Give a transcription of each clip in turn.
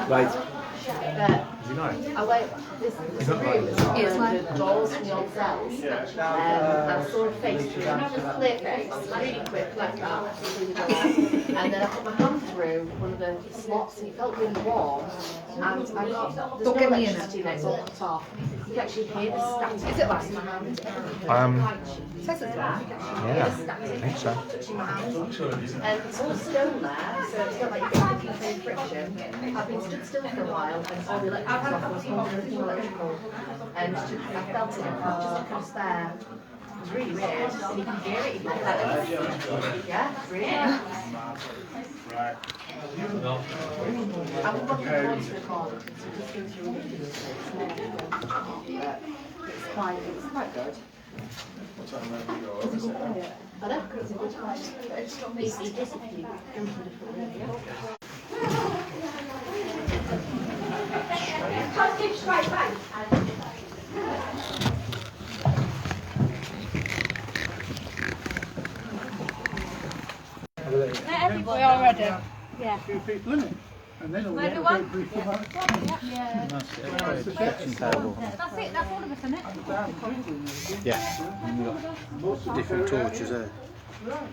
Right. Is he nice? I went, this room is like dolls from the old cells. I saw a face, just a clear face, really quick, like that, through the door. And then I put my hand through one of the slots and it felt really warm. And I got, there's no electricity in it, it's all cut off. You can actually hear the static. Is it like my hand? Yeah, I think so. Touching my hand. And it's all stone there, so it's not like you get any friction. I've been stood still for a while and all the electric stuff was holding everything electrical. And I felt it and I just kind of stare. It was really weird. And you can hear it, you can hear it. Yeah, it's really weird. Right. I would probably want to record it, so just go through it. It's quite good. What time have you got? Is it? I don't think it's a good time. It's not me. It's just if you go for a different way. Straight back. We are ready. A few people in it, and then all the other people come out. Yeah. That's terrible. That's it, that's all of us, isn't it? Yeah. Different torches there. Right.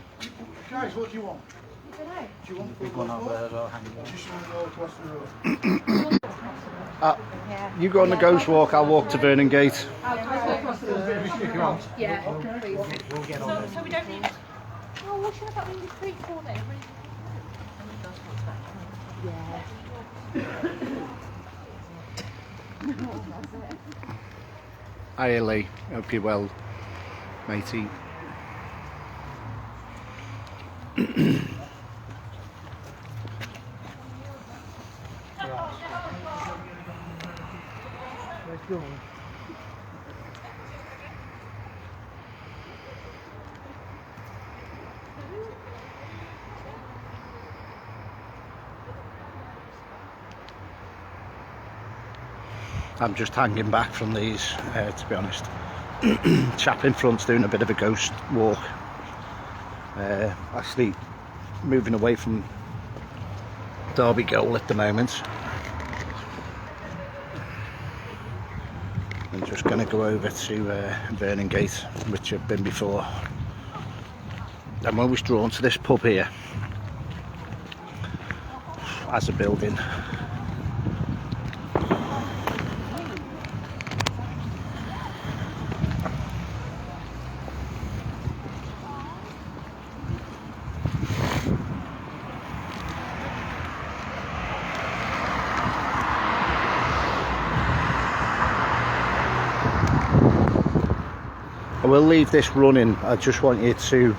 Guys, what do you want? Do you want the Big one over there as well, hanging. Just want to go across the road. You go on the ghost walk, I'll walk to Vernon Gate. Yeah, please. So we don't need... Oh, what should I put in the street for then? Hi Ellie, hope you're well, matey. I'm just hanging back from these, to be honest. Chap in front's doing a bit of a ghost walk. Actually moving away from Derby Goal at the moment. I'm just going to go over to Vernon Gate, which I've been before. I'm always drawn to this pub here as a building. I will leave this running. I just want you to,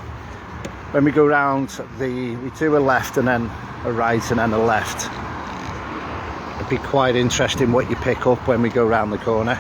when we go round, we do a left and then a right and then a left. It'd be quite interesting what you pick up when we go round the corner.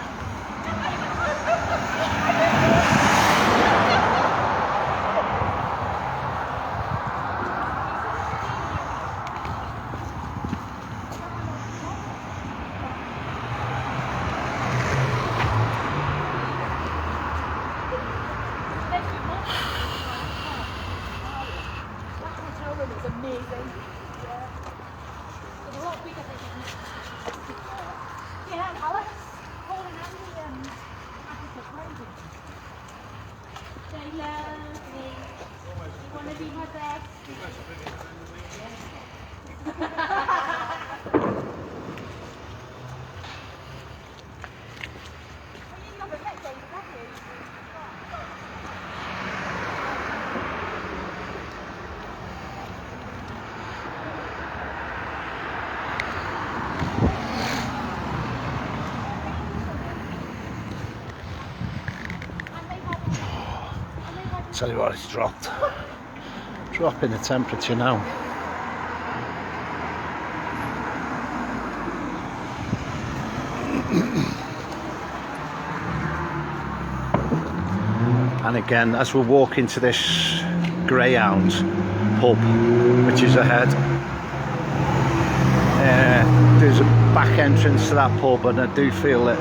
It's amazing. Yeah. It's a lot bigger than yeah, Alex, holding Andy Africa crazy. They love me. You want to be my best? Tell you what, it's dropping the temperature now. And again, as we walk into this Greyhound pub, which is ahead, there's a back entrance to that pub, and I do feel that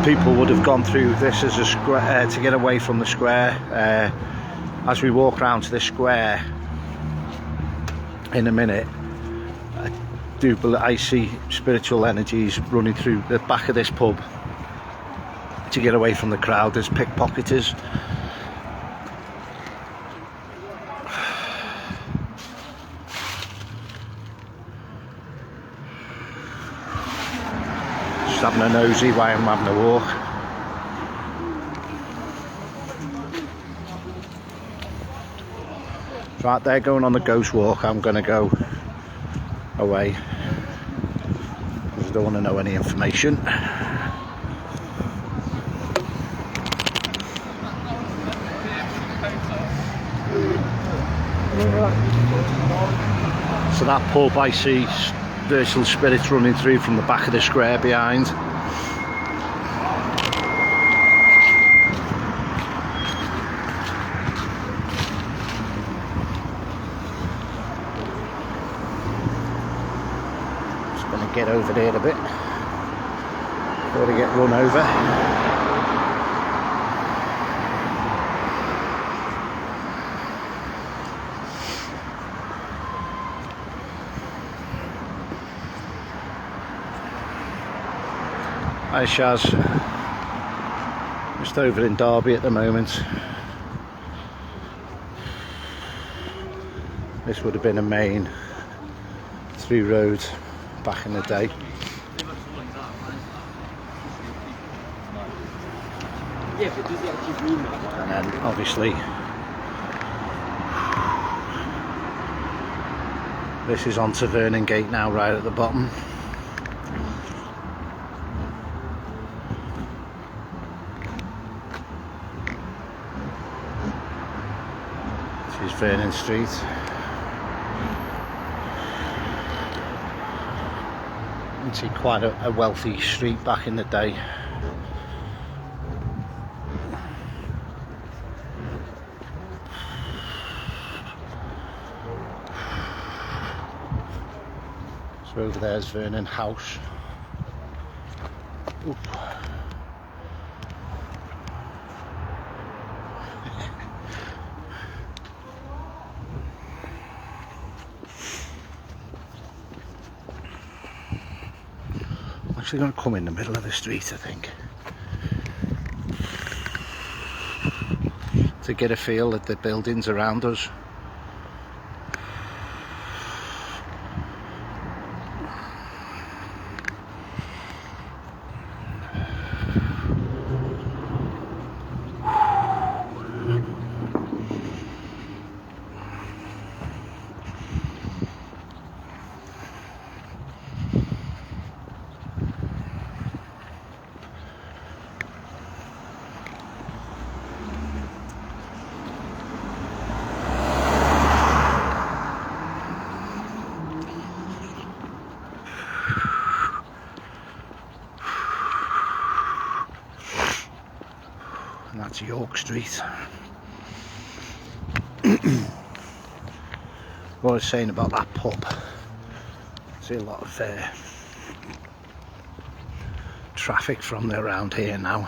people would have gone through this as a square to get away from the square. As we walk round to the square in a minute, I see spiritual energies running through the back of this pub to get away from the crowd. There's pickpocketers. Just having a nosy while I'm having a walk. Right, they're going on the ghost walk. I'm going to go away because I don't want to know any information. So that pub, I see virtual spirits running through from the back of the square behind. Just going to get over there a bit before I get run over. Hi Shaz, just over in Derby at the moment. This would have been a main through road back in the day. And then obviously this is onto Vernon Gate now, right at the bottom. This is Vernon Street. You can see quite a wealthy street back in the day. So over there's Vernon House. Oop. Actually going to come in the middle of the street, I think, to get a feel of the buildings around us. And that's York Street. What I was saying about that pub, I see a lot of traffic from around here now,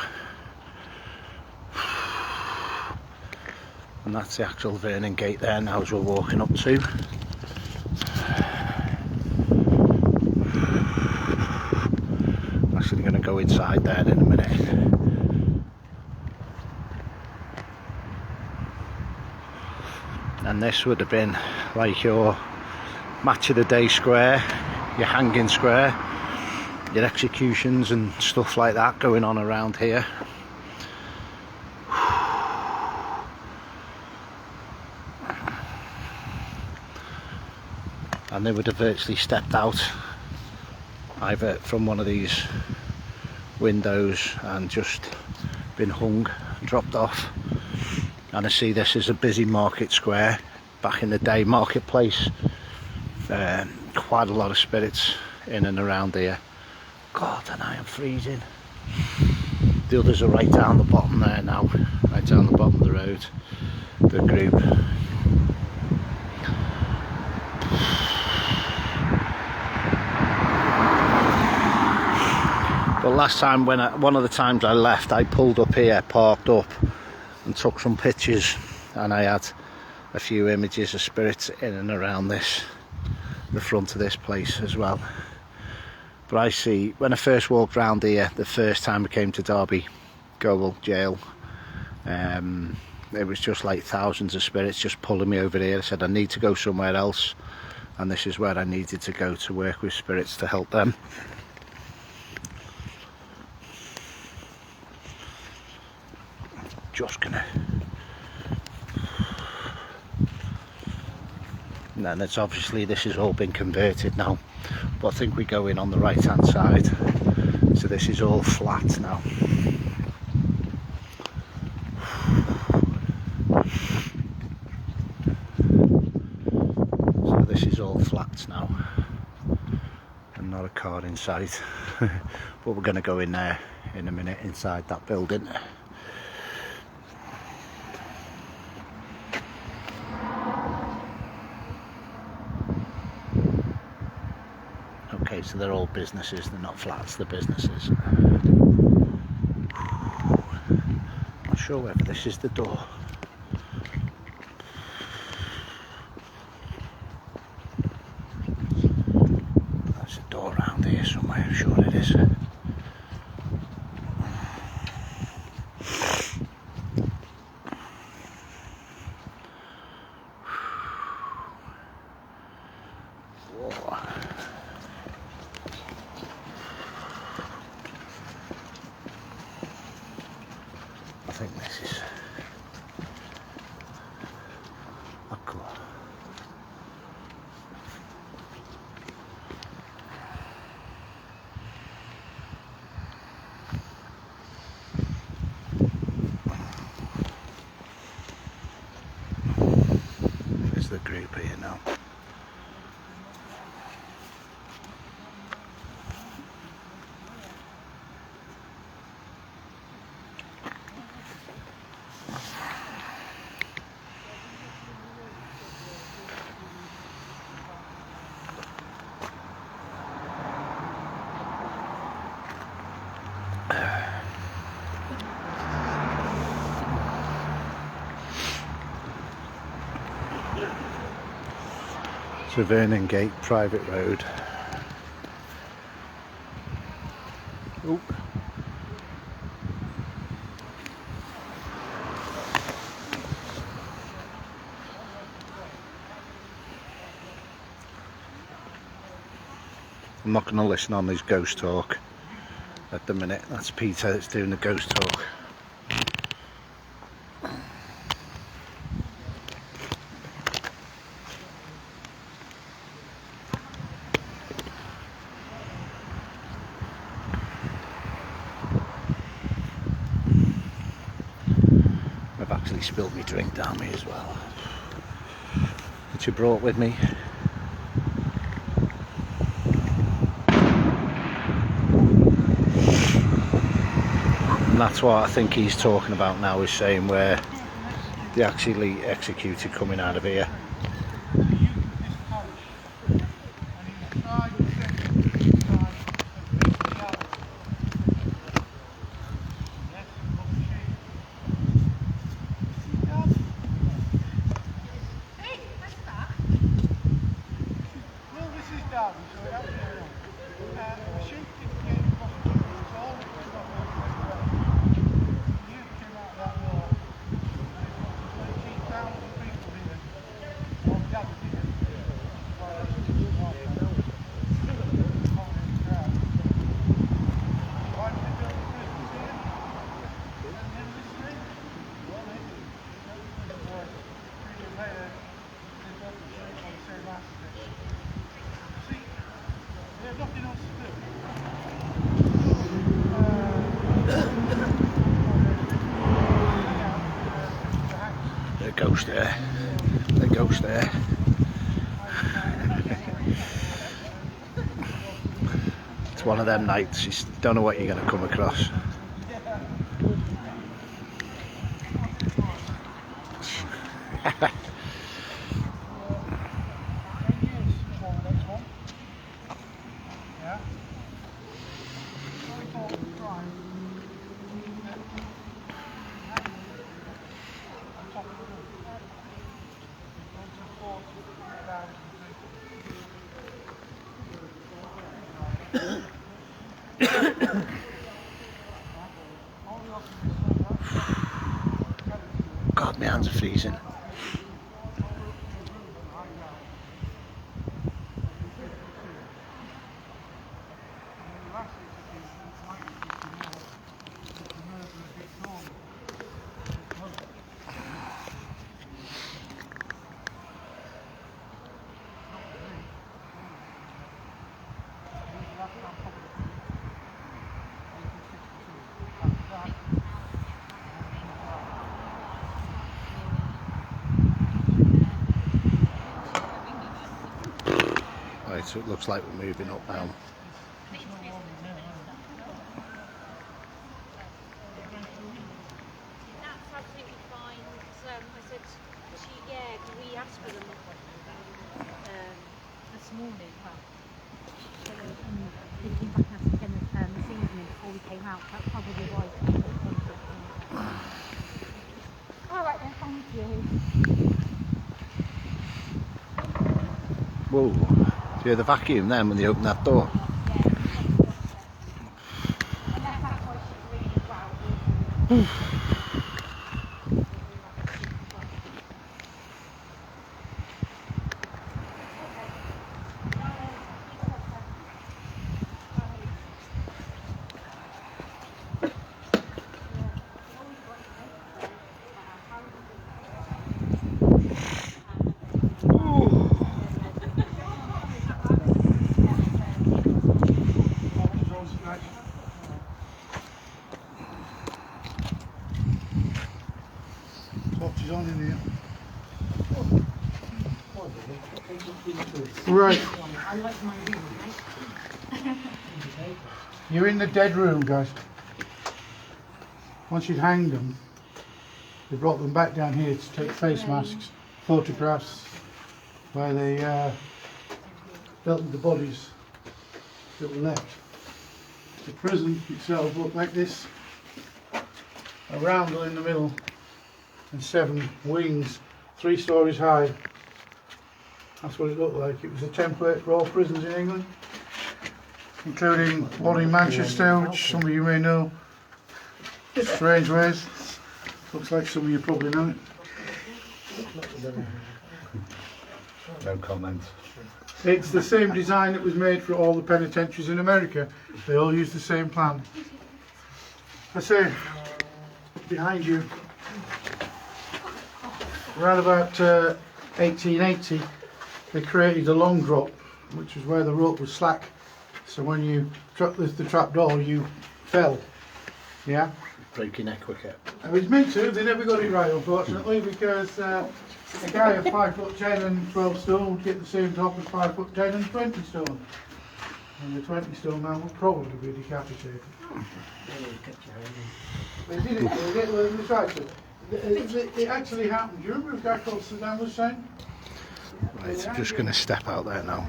and that's the actual Vernon Gate there now as we're walking up to. I'm actually going to go inside there in a minute. And this would have been like your match of the day square, your hanging square, your executions and stuff like that going on around here. And they would have virtually stepped out either from one of these windows and just been hung, dropped off. And I see this is a busy market square back in the day, marketplace. Quite a lot of spirits in and around here. God, and I am freezing. The others are right down the bottom there now, right down the bottom of the road, the group. But last time, one of the times I left, I pulled up here, parked up and took some pictures, and I had a few images of spirits in and around this the front of this place as well. But I see, when I first walked round here the first time I came to Derby Goal Jail, it was just like thousands of spirits just pulling me over here. I said I need to go somewhere else, and this is where I needed to go to work with spirits to help them. Just gonna, and then it's obviously this has all been converted now, but I think we go in on the right hand side, so this is all flat now. So this is all flats now and not a car in sight. But we're going to go in there in a minute inside that building. Okay, so they're all businesses, they're not flats, they're businesses. Not sure whether this is the door. There's a door around here somewhere, I'm sure it is. I think this is cool. There's the group here now. So Vernon Gate, private road. Oop. I'm not going to listen on his ghost talk at the minute. That's Peter that's doing the ghost talk. I've actually spilled my drink down me as well, which I brought with me. And that's what I think he's talking about now, is saying where they actually executed coming out of here. The ghost there. The ghost there. It's one of them nights, you don't know what you're going to come across. God, my hands are freezing. Right, so it looks like we're moving up now. That's absolutely fine. So I said, yeah, can we ask for them this morning? Well, so they came back and asked again this evening before we came out. That's probably why. All right then, thank you. Whoa, do you hear the vacuum then when they open that door? Torches on in here. Right. You're in the dead room, guys. Once you'd hanged them, they brought them back down here to take face masks, photographs, where they dealt with the bodies that were left. The prison itself looked like this. A roundel in the middle and 7 wings, 3 stories high. That's what it looked like. It was a template for all prisons in England, including one in Manchester, which some of you may know. Strange ways. Looks like some of you probably know it. No comment. It's the same design that was made for all the penitentiaries in America. They all use the same plan. I say, behind you, around about 1880, they created a long drop, which was where the rope was slack. So when you lift the trap door, you fell. Yeah? Break your neck quicker. It was meant to, they never got it right, unfortunately, because a guy of 5'10" and 12 stone would get the same drop as 5'10" and 20 stone. And the 20 stone man would probably be decapitated. They did it, they tried to. It actually happened. Do you remember a guy called Saddam Hussein? Right, I'm just going to step out there now.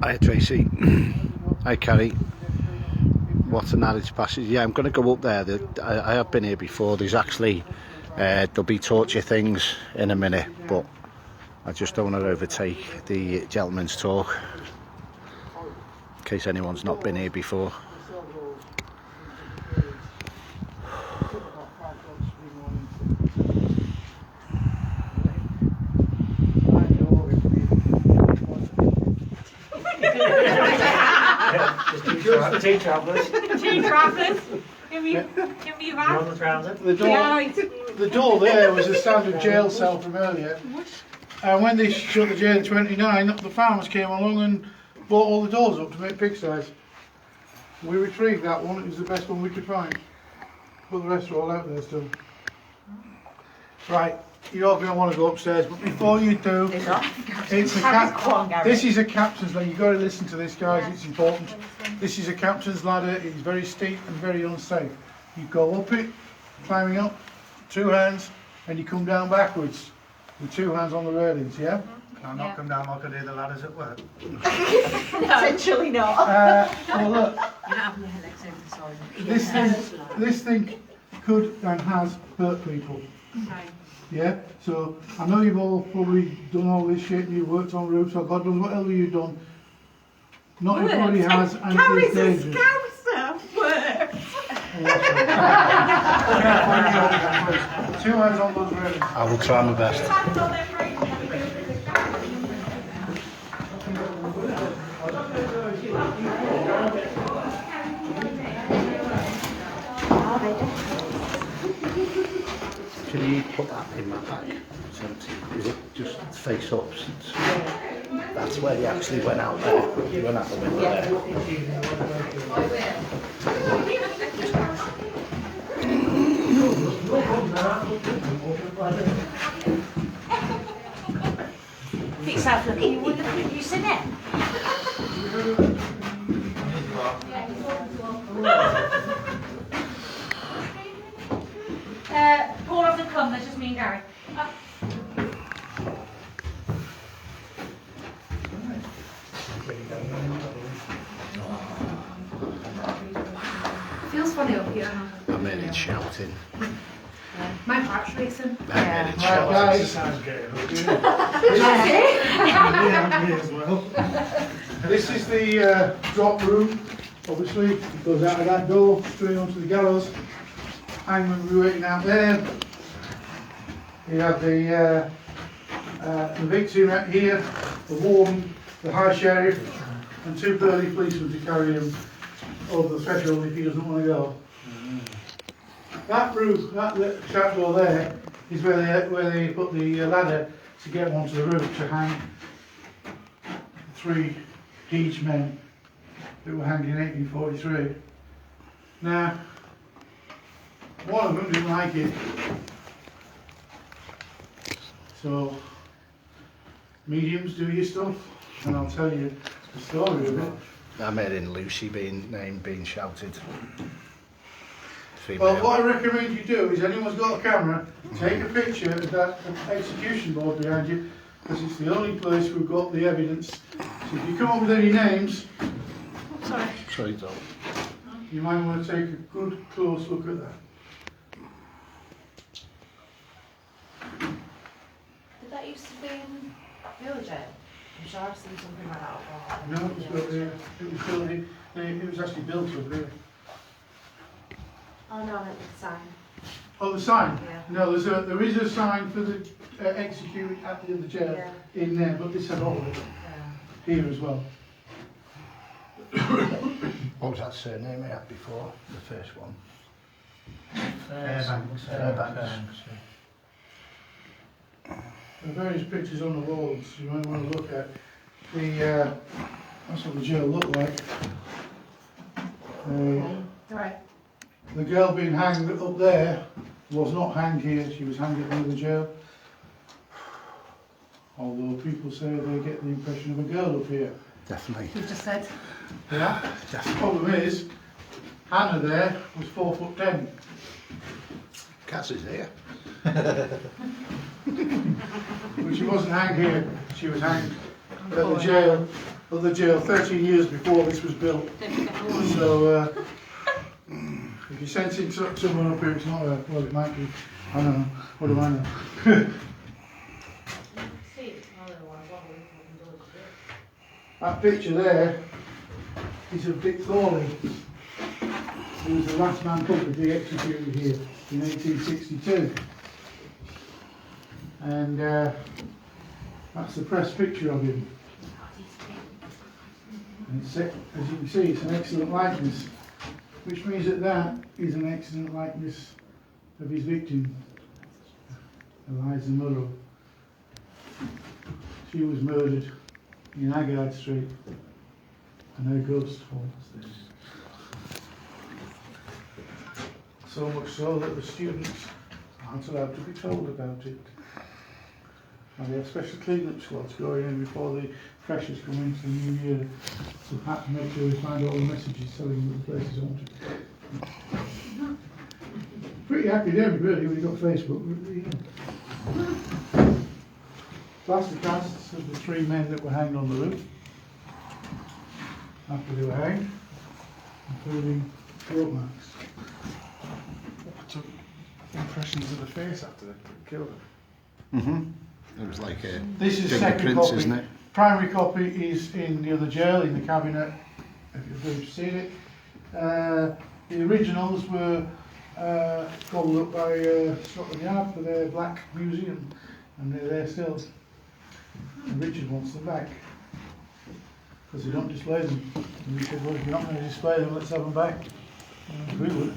Hi Tracy. Hi Carrie. What a narrow passage. Yeah, I'm going to go up there. I have been here before. There's actually there'll be torture things in a minute, but I just don't want to overtake the gentleman's talk in case anyone's not been here before. Two travellers. Two travellers. Give me that. The door there was a standard jail cell from earlier. And when they shut the jail in 29, the farmers came along and bought all the doors up to make pigsties. We retrieved that one, it was the best one we could find. But the rest are all out there still. Right, you're all going to want to go upstairs, but before you do, this is a captain's ladder. You've got to listen to this, guys, it's important. This is a captain's ladder, it's very steep and very unsafe. You go up it, climbing up, 2 hands, and you come down backwards with 2 hands on the railings, yeah? Can I knock them down like I do the ladders at work? Potentially not. Well look, this thing could and has hurt people. Yeah, so I know you've all probably done all this shit, you've worked on roofs, or God knows whatever you've done. Not everybody has, and it is dangerous. Two hands on those railings. I will try my best. Can you put that in my bag? Is it just face up? That's where he actually went out there. He went out the window there. Think yourself looking, you wouldn't have you seen it? Paul hasn't come, there's just me and Gary. Feels funny up here. I made it shouting. My heart's racing. I made it Right, shouting. guys, Sounds good. yeah, me as well. This is the drop room, obviously. It goes out of that door, straight onto the gallows. Hangman will be waiting out there. You have the victim right here, the warden, the high sheriff, and two burly policemen to carry him over the threshold if he doesn't want to go. That roof, that trapdoor there, is where they put the ladder to get onto the roof to hang three Deej men that were hanged in 1843. Now, one of them didn't like it, so mediums, do your stuff, and I'll tell you the story of it. I made in Lucy being named, being shouted. Well, what I recommend you do is, anyone's got a camera, take a picture of that execution board behind you, because it's the only place we've got the evidence. So if you come up with any names, Sorry, Dom. you might want to take a good close look at that. Did that used to be in Village Inn? I'm sure I've seen something like that. No, it was built here. It was built here. It was actually built up here. Oh no, I meant the sign. Oh, the sign? Yeah. No, there is a sign for the executed at the jail Yeah. in there, but this had all of it Yeah. here as well. What was that surname I had before? The first one? Fairbanks. Fairbanks. There are various pictures on the walls you might want to look at. That's what the jail looked like. Right. The girl being hanged up there was not hanged here, she was hanged at the end of the jail. Although people say they get the impression of a girl up here. Definitely. You just said. Yeah? The problem is, Hannah there was 4'10". Cass is here. But she wasn't hanged here, she was hanged at the jail 13 years before this was built. So, if you're sensing someone up here, it's not her. Well, it might be. I don't know. What do I know? That picture there is of Dick Thorley, who was the last man publicly executed here in 1862. And that's the press picture of him. And it's, as you can see, it's an excellent likeness, which means that is an excellent likeness of his victim, Eliza Murrow. She was murdered in Haggard Street, and her ghost haunts there. So much so that the students aren't allowed to be told about it. And they have special clean-up squads going in before the freshers come into the new year to have to make sure we find all the messages telling them that the place is haunted. Pretty academic really when you got Facebook, yeah. Plaster casts of the three men that were hanged on the roof after they were hanged, including rope marks. Took impressions of the face after they killed him. It was like a This is fingerprints, second copy. isn't it? Primary copy is in the other jail, in the cabinet, if you've seen it. The originals were gobbled up by Scotland Yard for their Black Museum, and they're there still. And Richard wants them back, because they don't display them. And we said, well, if you're not going to display them, let's have them back. And we would.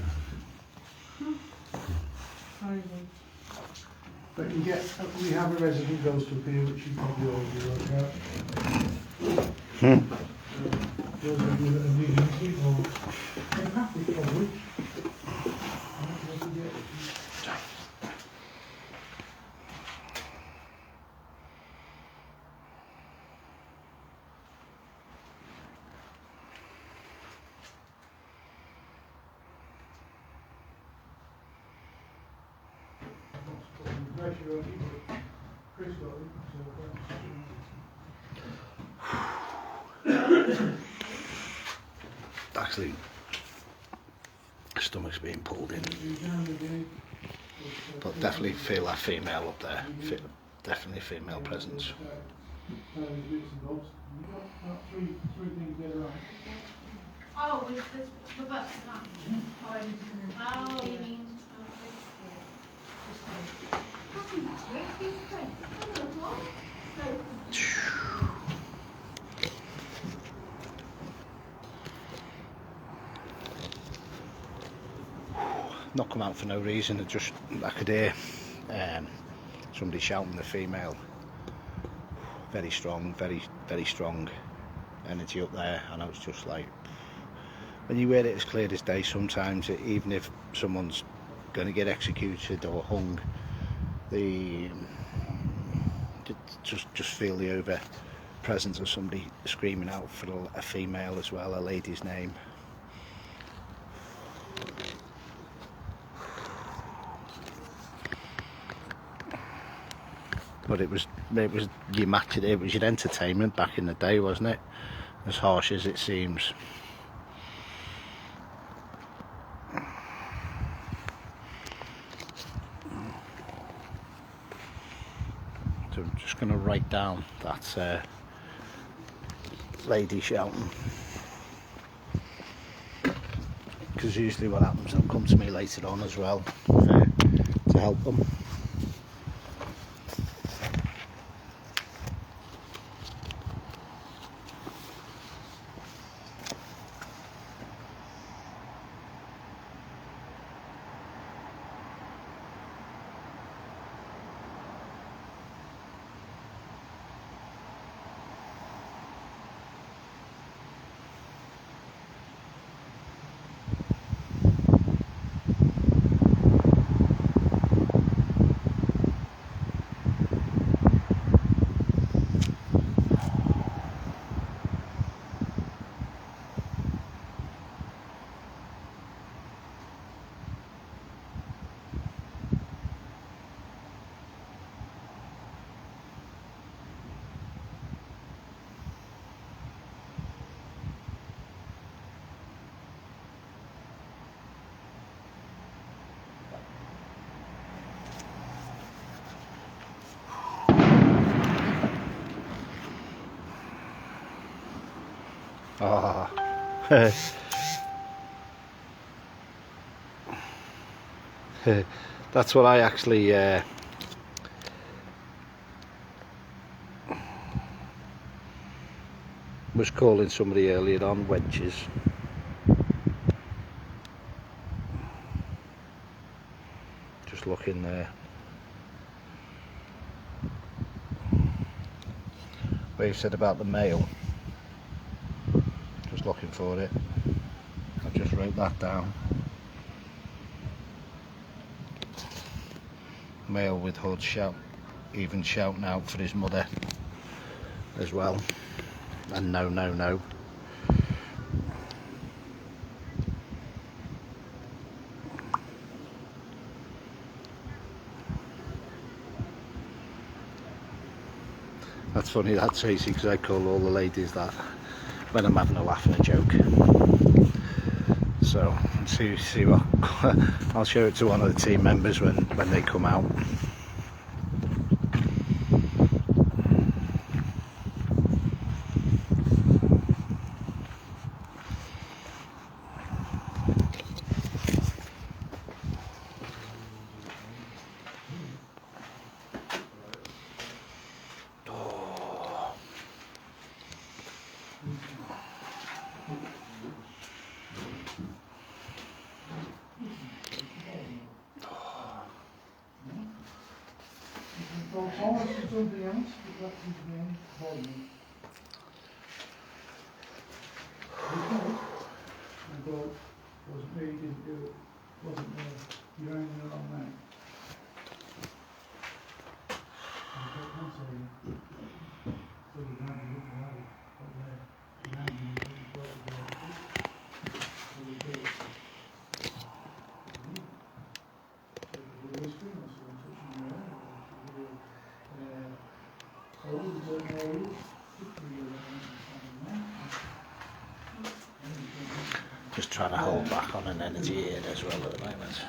But you get, we have a resident ghost up here, which you probably already worked out. Those of you that are needing it, or empathic probably. Chris got it, Actually, stomach's being pulled in, but definitely feel that female up there. Definitely female presence. Oh, with this, the bus, not. Oh, you mean. Not come out for no reason. I could hear somebody shouting the female. Very strong, very strong energy up there, and I was just like, when you hear it as clear as day, sometimes even if someone's going to get executed or hung, just feel the over presence of somebody screaming out for a female as well, a lady's name. But it was your match. It was your entertainment back in the day, wasn't it? As harsh as it seems. So I'm just going to write down that lady shouting, because usually what happens, they'll come to me later on as well to help them. Ah, that's what I actually was calling somebody earlier on, wenches. Just looking there. What you said about the male. Just looking for it. I just wrote that down. Male with hood even shouting out for his mother as well. And no, no, no. That's funny that, Tracy, because I call all the ladies that when I'm having a laugh and a joke. So see what I'll show it to one of the team members when they come out. Almost to something else, but that seems to be on volume. I thought, wasn't me, didn't do it, wasn't you're only the wrong man. I can't say you. So you can't look at it, but you have Just trying to hold back on an energy here as well at the moment.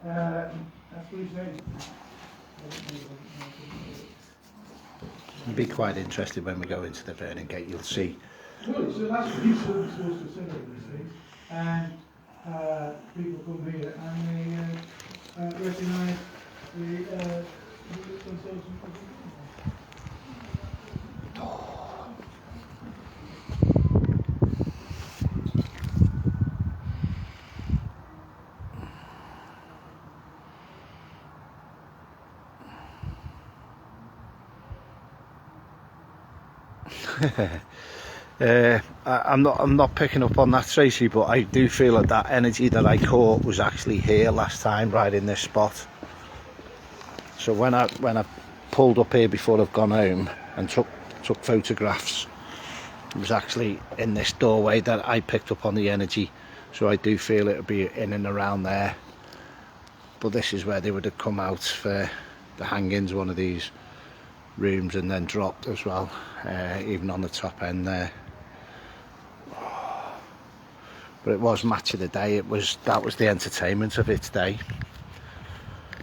that's what he said. It'll be quite interesting when we go into the Vernon Gate. You'll see. Well, so that's what he's supposed to celebrate these things, and people come here and they recognise the themselves. I'm not picking up on that, Tracy, but I do feel that energy that I caught was actually here last time, right in this spot. So when I pulled up here before I've gone home and took photographs, it was actually in this doorway that I picked up on the energy. So I do feel it'll be in and around there. But this is where they would have come out for the hangings, one of these rooms, and then dropped as well, even on the top end there. But it was match of the day. That was the entertainment of its day.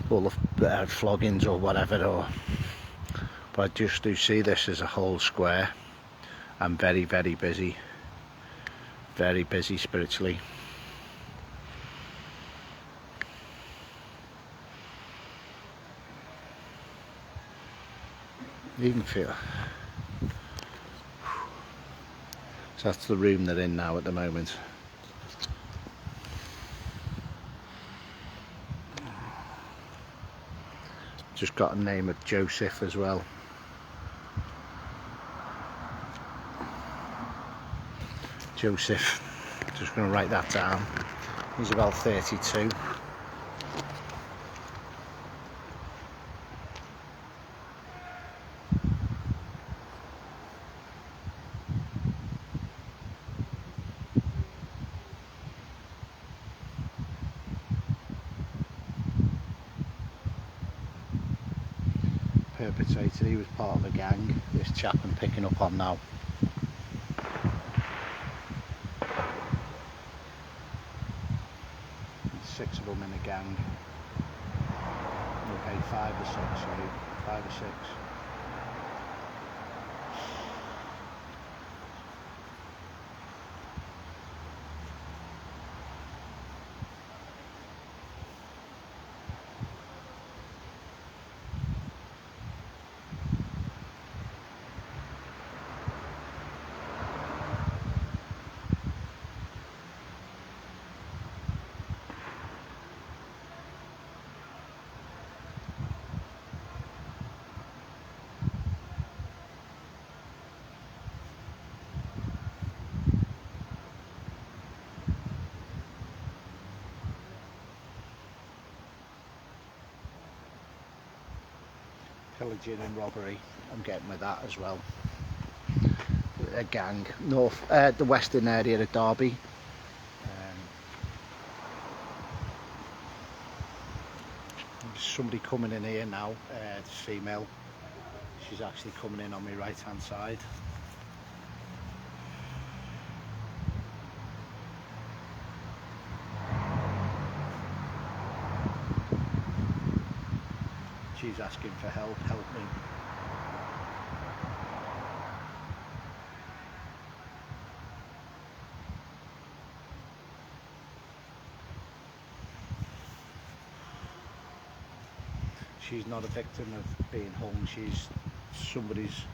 All the floggings or whatever. But I just do see this as a whole square. I'm very, very busy. Very busy spiritually. You can feel. So that's the room they're in now at the moment. Just got a name of Joseph as well. Joseph, just going to write that down. He's about 32. Perpetrator, he was part of a gang, this chap I'm picking up on now. There's 6 of them in a gang. Okay, 5 or 6, sorry, 5 or 6. Pillaging and robbery, I'm getting with that as well. A gang, the western area of Derby. There's somebody coming in here now, it's female. She's actually coming in on my right hand side. She's asking for help me. She's not a victim of being hung, she's somebody's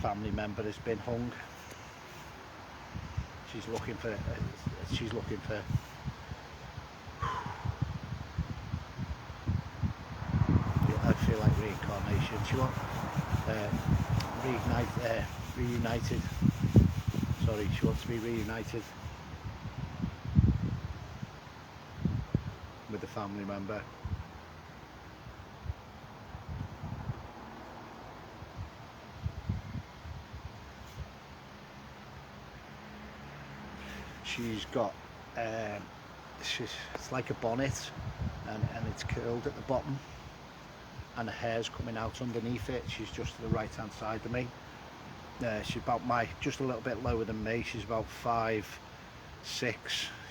family member has been hung. She's looking for I feel like reincarnation. donation. She wants reunited. Sorry, she wants to be reunited with a family member. She's got it's like a bonnet, and it's curled at the bottom, and her hair's coming out underneath it. She's just to the right hand side of me. She's about just a little bit lower than me. She's about 5'6".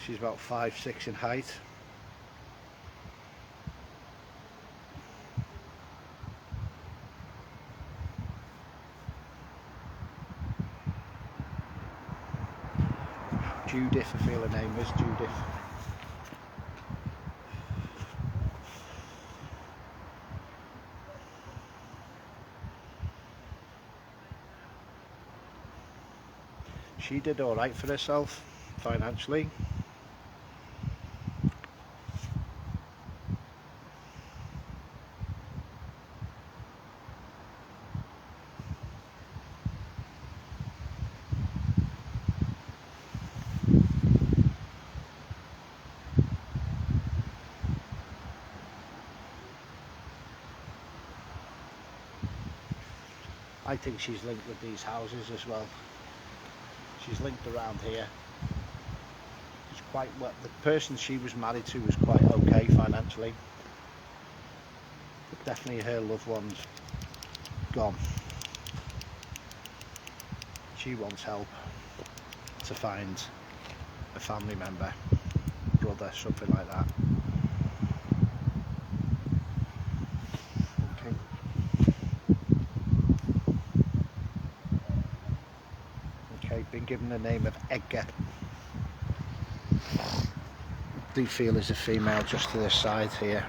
She's about 5'6" in height. Judith, I feel her name is Judith. She did all right for herself financially. I think she's linked with these houses as well. She's linked around here. She's quite well. The person she was married to was quite okay financially, but definitely her loved ones gone. She wants help to find a family member, brother, something like that. Been given the name of Edgar. Do feel there's a female just to this side here.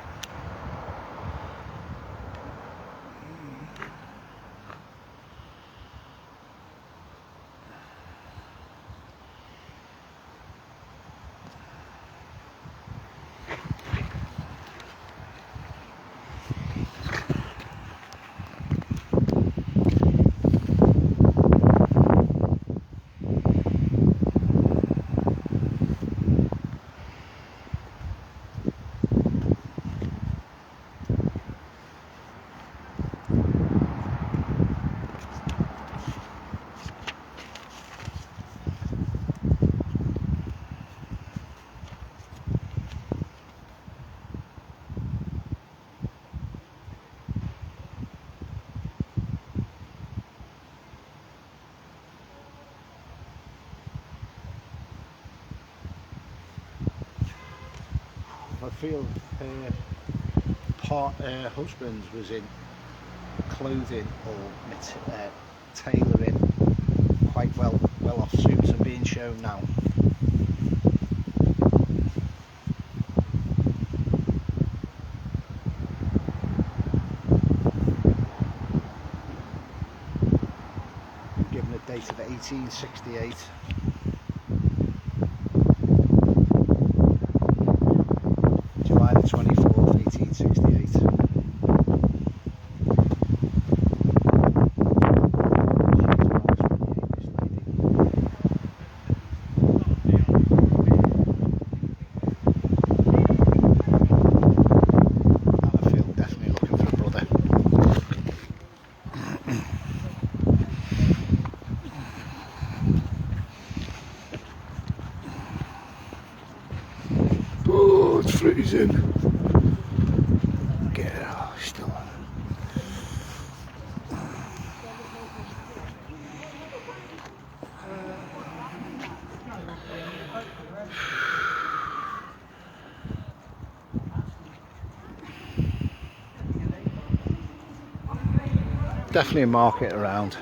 I feel her husband was in clothing or tailoring, quite well off suits are being shown now. Given a date of 1868. July the 24th, 1868. I feel definitely looking for a brother. Oh, it's freezing. Get out, still. Definitely a market around.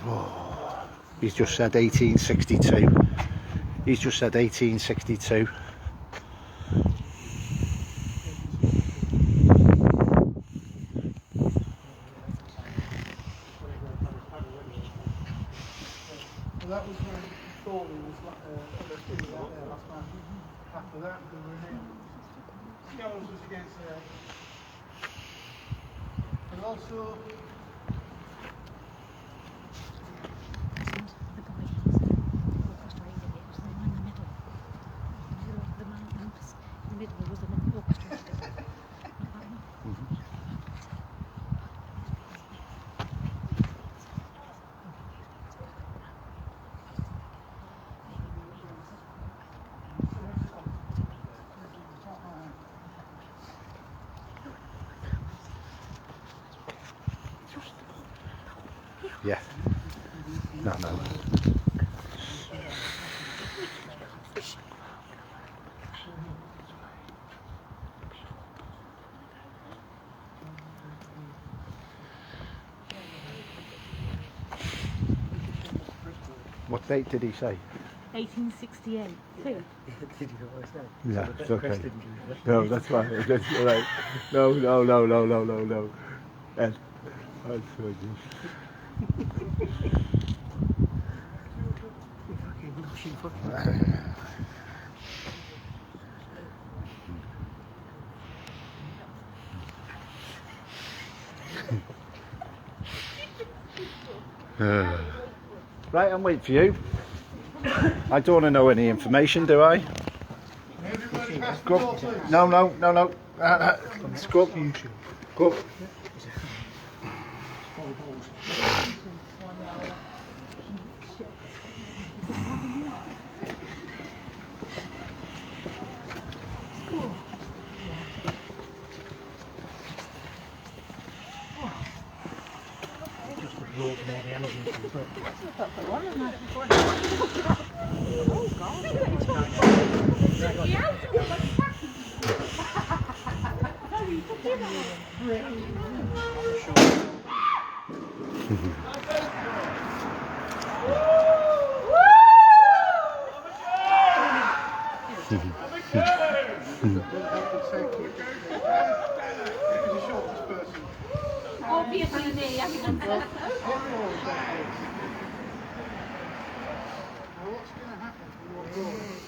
Oh, he's just said 1862. He's just said 1862. that was when Thorley was like there last night. After that, we were in. Skells was against there. And also, The boy orchestrated it. It was the one in the middle. The man in the middle was the one who orchestrated it. Yeah. No. What date did he say? 1868. Who? Did you know what I said? Yeah, it's okay. Chris didn't do it. No, that's fine. That's all right. No. Ed, that's so good. Right, I'm waiting for you. I don't want to know any information, do I? everybody has to Go. go, please. No. Go. Go. Obviously me. I mean, Now, what's going to happen if you walk over?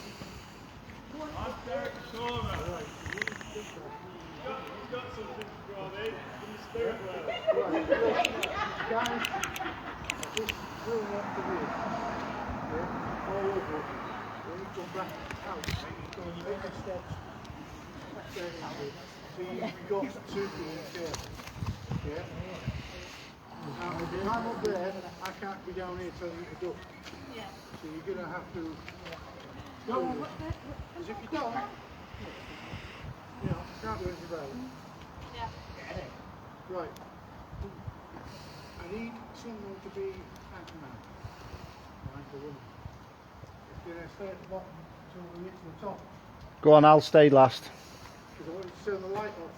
Guys, just going up to here. Yeah, all over it. Then you come back out. You go and make the steps. So you've got two things here. Yeah? Now, if I'm up there, I can't be down here telling you to duck. So you're going to have to go. Because if you don't, you know, can't do anything about it. Right. I need someone to be anchorman. Right, the woman. If you're going to stay at the bottom until we get to the top. Go on, I'll stay last. Because I want you to turn the light off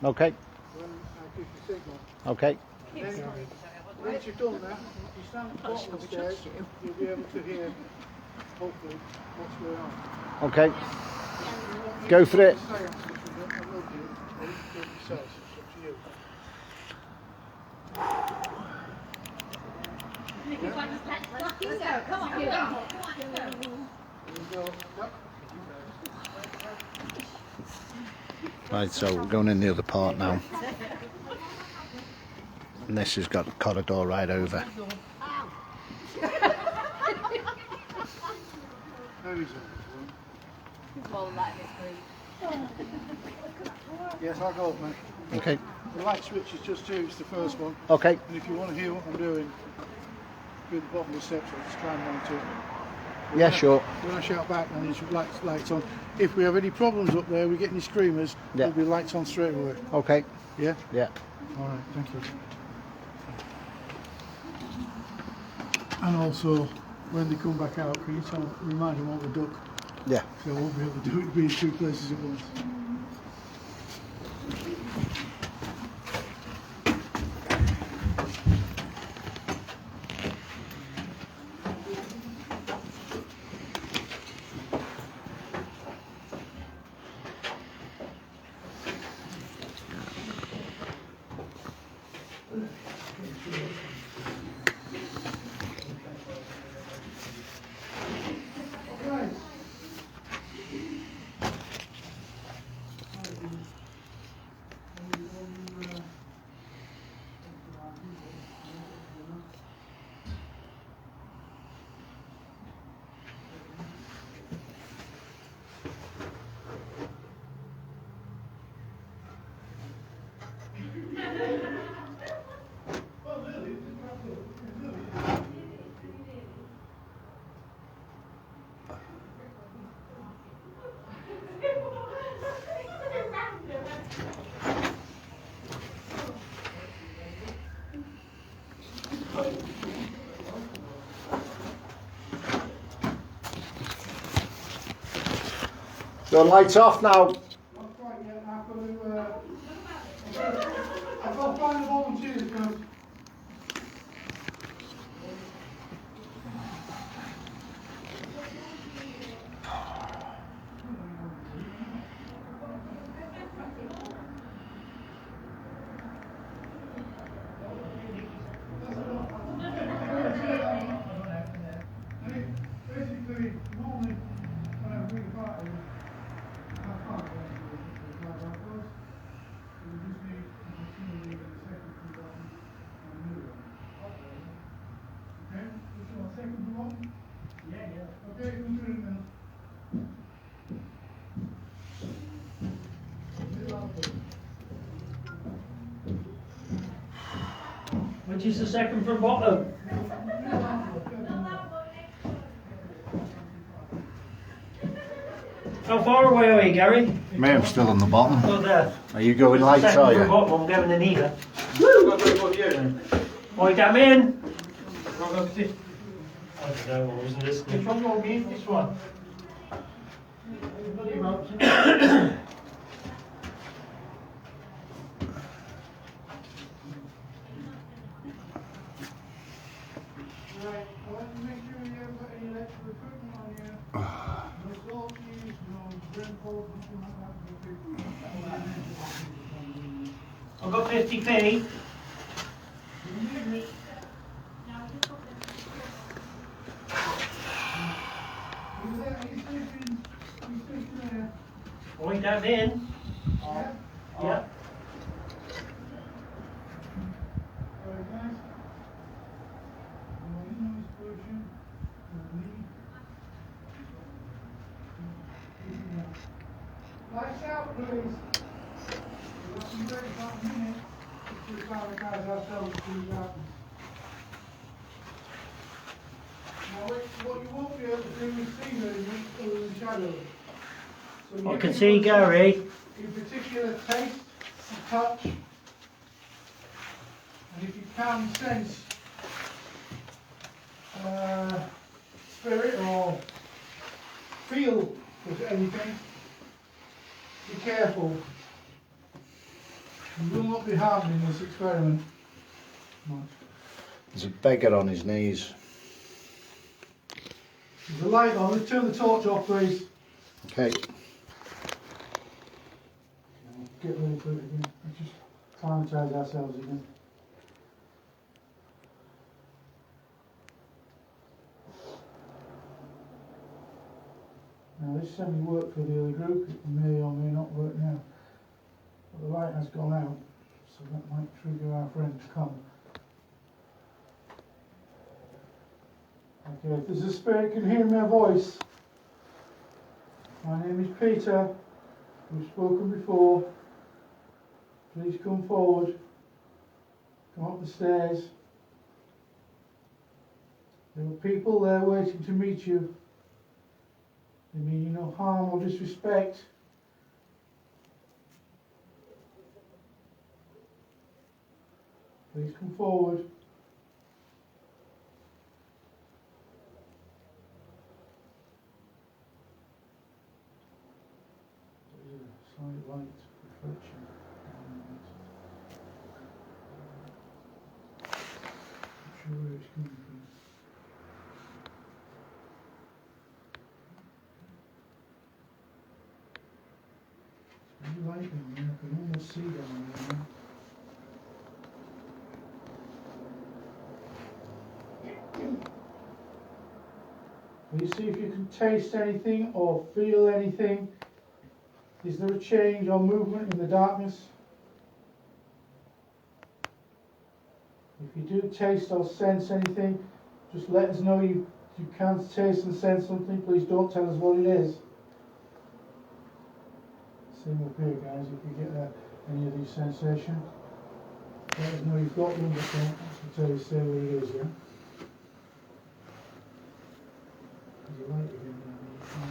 Okay. when I give the signal. Okay. Then, once you've done that, if you stand at the bottom of the stairs, you'll be able to hear, hopefully, what's going on. Okay. Go for it. I will do it, or you can do it yourselves. It's up to you. There we go. Yep. Right, so we're going in the other part now. And this has got a corridor right over. There is it. Yes, I'll go up, mate. Okay. The light switch is just here, it's the first one. Okay. And if you want to hear what I'm doing, through the bottom of the steps, I'll just climb down to it. Yeah, sure. When I shout back, then there's lights on. If we have any problems up there, we get any screamers, Yeah. there'll be lights on straight away. Okay. Yeah? Yeah. All right, thank you. And also, when they come back out, can you remind them what the duck? Yeah. So I won't be able to do it, be in two places at once. Your lights off now. Not quite yet. I've got to find the volunteers first. Basically, normally when I bring a party, I can't go into the drive outdoors. So we just need a machinery and a second button and a new one. Okay? Just want a second button? Yeah. Okay, who's doing it now? Which is the second from bottom? How far away are you, Gary? Me, I'm still on the bottom. Oh, there. Are you going lights, Second are from you? bottom, I'm going in here. Woo! Oi, damn in! I don't know, what was this? Which one will be this one? Bloody ropes. Right, I want to make sure you haven't got any electrical equipment on you. No salt keys, no brand poles, nothing like that. I've got 50p. Oi, damn in. Yeah? Yeah. Alright guys. Noise pollution. Lights out, please. We've got some breaks out in a minute. Just to acclimatize ourselves to the darkness. Now, what you won't be able to do is see very much other than shadows. So I you can see want Gary. in particular taste, touch, and if you can sense spirit or feel anything, be careful. You will not be harmed in this experiment much. There's a beggar on his knees. There's a light on. Let's turn the torch off, please. Okay. Get ready for it again. Let's just climatize ourselves again. Now this semi worked for the other group, it may or may not work now. But the light has gone out, so that might trigger our friend to come. Okay, if there's a spirit can hear my voice. My name is Peter. We've spoken before. Please come forward. Come up the stairs. There are people there waiting to meet you. They mean you no harm or disrespect. Please come forward. There's a slight light reflection down on it. Not sure where it's coming from. It's very light down there. I can almost see down there now. You see if you can taste anything or feel anything. Is there a change or movement in the darkness? If you do taste or sense anything, just let us know you can taste and sense something. Please don't tell us what it is. Same up here, guys, if you get any of these sensations. Let us know you've got them, but don't tell you say what it is, yeah? There's a light again down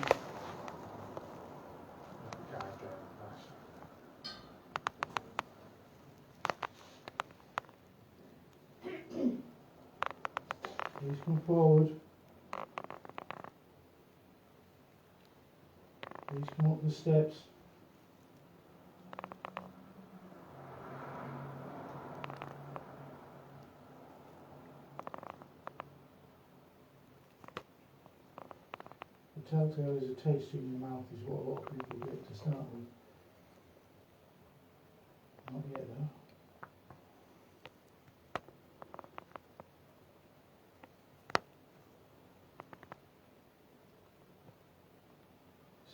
there. Please come forward. Please come up the steps. The telltale is a taste in your mouth is what a lot of people get to start with. Not yet though.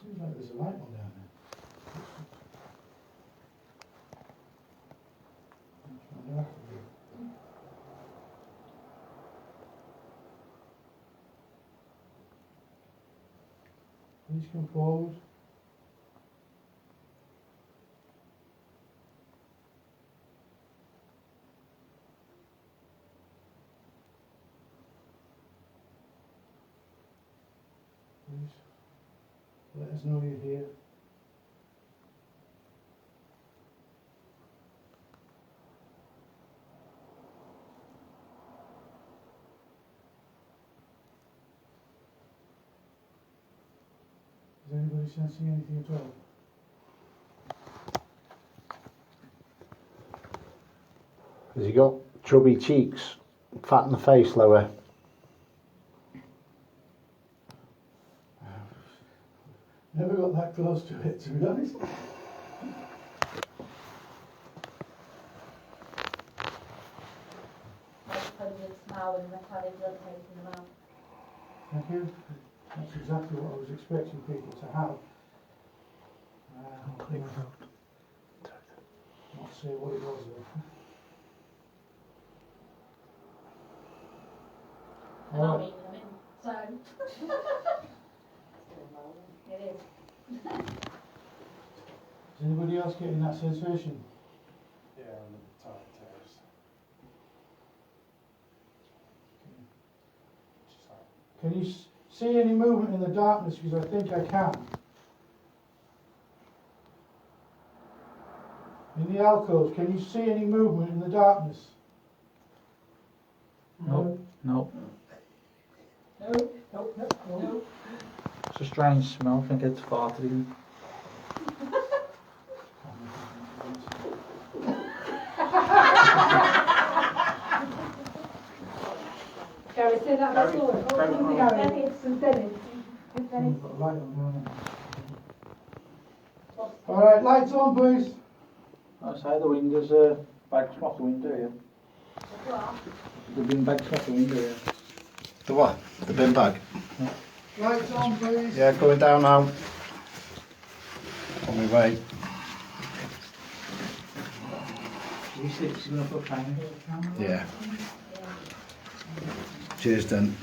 Seems like there's a light on down there. That's my left of it. Please come forward. Please let us know you're here. Is anybody sensing anything at all? Has he got chubby cheeks, fat in the face lower? Never got that close to it, to be honest. Pungent smell and metallic blood taste in the mouth. Thank you. That's exactly what I was expecting people to have. Not say what it was though. And I'm Alright. eating them in, so. It is. Is anybody else getting that sensation? Yeah, on the top terrace. Just like, Can you see any movement in the darkness? Because I think I can. In the alcove, can you see any movement in the darkness? Nope. Nope. No. It's a strange smell. I think it's farted in. Gary, say that Gary, before. Gary, Gary, it's Dennis. It's Dennis. Got a light on, alright, lights on, please. I say the windows bags off the window here. They've been bags off the window here. The what? The bin bag? Lights on, please. Yeah, going down now. On my way. You see, she's going to put time in. Yeah. Cheers then.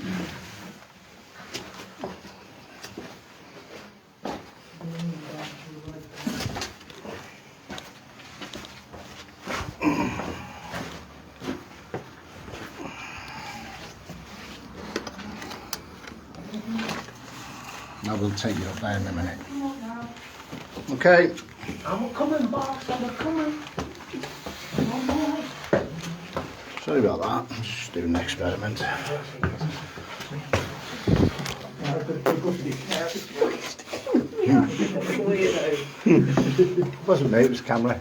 I will take you up there in a minute. Okay. I'm coming, boss. I'm coming. Sorry about that. I'm just doing an experiment. It wasn't me, it was the camera.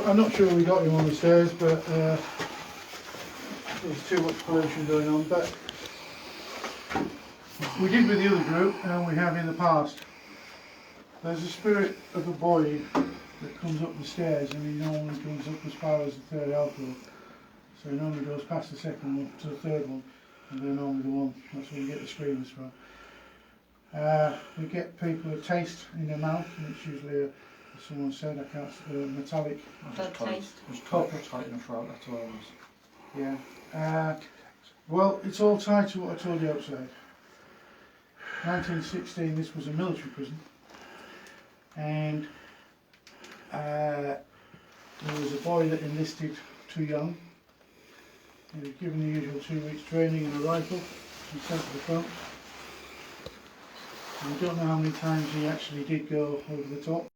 I'm not sure we got him on the stairs, but there's too much pollution going on. But we did with the other group, and we have in the past. There's a spirit of a boy that comes up the stairs, and he normally comes up as far as the third alcove. So he normally goes past the second one to the third one, and they're normally the one. That's where we get the screamers from. We get people a taste in their mouth, and it's usually a, as someone said, I can't, metallic. Blood taste. There's copper tight in the throat, that's all it was. Yeah. Well, it's all tied to what I told you outside. 1916, this was a military prison, and there was a boy that enlisted too young. He was given the usual 2 weeks training and a rifle and sent to the front. And I don't know how many times he actually did go over the top.